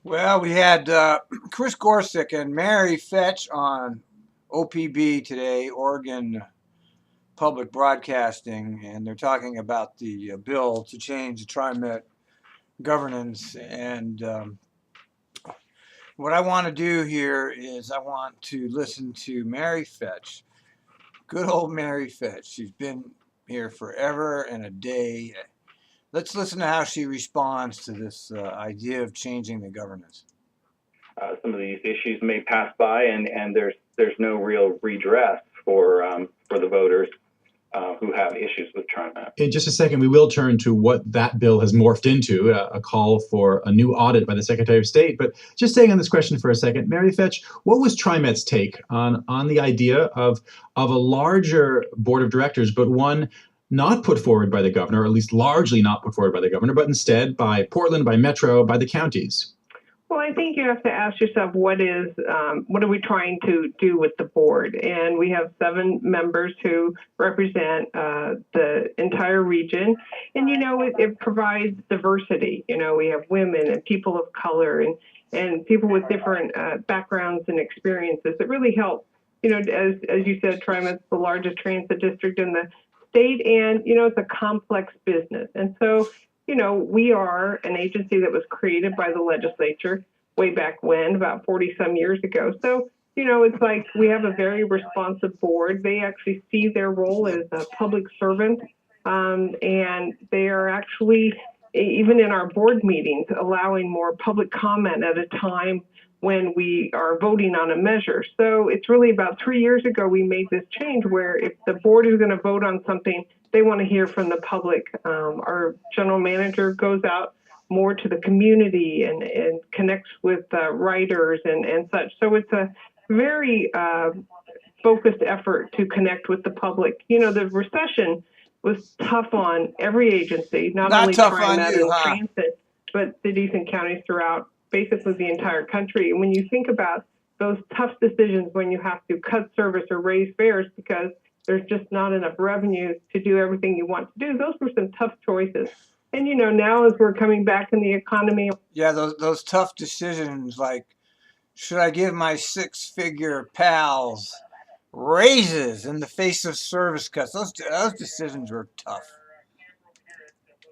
Well, we had Chris Gorsuch and Mary Fetsch on OPB today, Oregon Public Broadcasting, and they're talking about the bill to change the TriMet governance. And what I want to do here is I want to listen to Mary Fetsch, good old Mary Fetsch. She's been here forever and a day. Let's listen to how she responds to this idea of changing the governance. Some of these issues may pass by, and there's no real redress for the voters who have issues with TriMet. In just a second, we will turn to what that bill has morphed into, a call for a new audit by the Secretary of State. But just staying on this question for a second, Mary Fetsch, what was TriMet's take on the idea of a larger board of directors, but one not put forward by the governor, or at least largely not put forward by the governor, but instead by Portland, by Metro, by the counties? Well, I think you have to ask yourself, what are we trying to do with the board? And we have 7 members who represent the entire region. And, it provides diversity. We have women and people of color and people with different backgrounds and experiences. It really helps. As you said, TriMet's the largest transit district in the state, and, it's a complex business. And so, we are an agency that was created by the legislature way back when, about 40 some years ago. So, it's like we have a very responsive board. They actually see their role as a public servant. And they are actually, even in our board meetings, allowing more public comment at a time when we are voting on a measure. So it's really about 3 years ago we made this change where if the board is going to vote on something, they want to hear from the public. Our general manager goes out more to the community and connects with writers and such. So it's a very focused effort to connect with the public. The recession was tough on every agency, not only TriMet and Transit, but cities and counties throughout basically the entire country. And when you think about those tough decisions when you have to cut service or raise fares because there's just not enough revenue to do everything you want to do, those were some tough choices. And, now as we're coming back in the economy. Yeah, those tough decisions like, should I give my 6-figure pals raises in the face of service cuts? Those decisions were tough.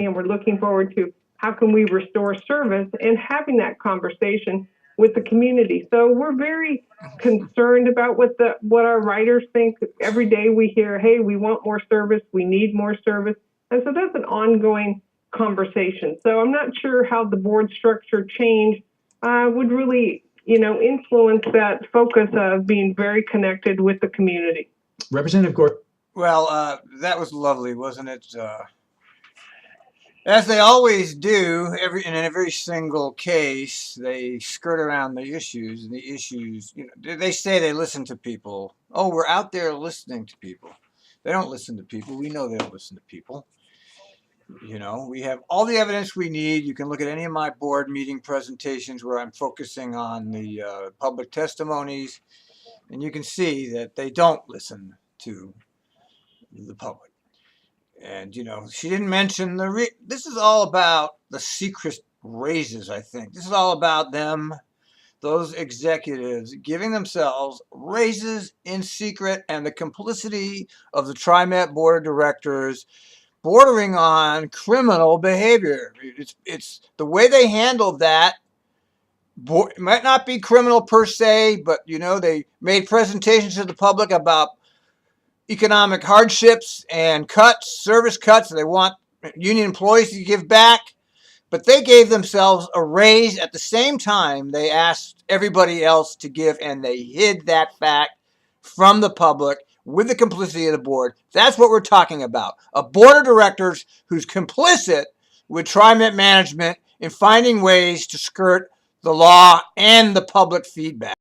And we're looking forward to how can we restore service and having that conversation with the community. So we're very concerned about what our writers think. Every day we hear, hey, we want more service, we need more service. And so that's an ongoing conversation. So I'm not sure how the board structure change would really, influence that focus of being very connected with the community. Representative Gordon. Well, that was lovely, wasn't it? As they always do, in every single case, they skirt around the issues. And the issues, they say they listen to people. Oh, we're out there listening to people. They don't listen to people. We know they don't listen to people. We have all the evidence we need. You can look at any of my board meeting presentations where I'm focusing on the public testimonies, and you can see that they don't listen to the public. And, she didn't mention this is all about the secret raises, I think. This is all about them, those executives, giving themselves raises in secret and the complicity of the TriMet board of directors bordering on criminal behavior. It's the way they handled that. It might not be criminal per se, but, they made presentations to the public about economic hardships and service cuts. They want union employees to give back, but they gave themselves a raise at the same time they asked everybody else to give, and they hid that fact from the public with the complicity of the board. That's what we're talking about. A board of directors who's complicit with TriMet management in finding ways to skirt the law and the public feedback.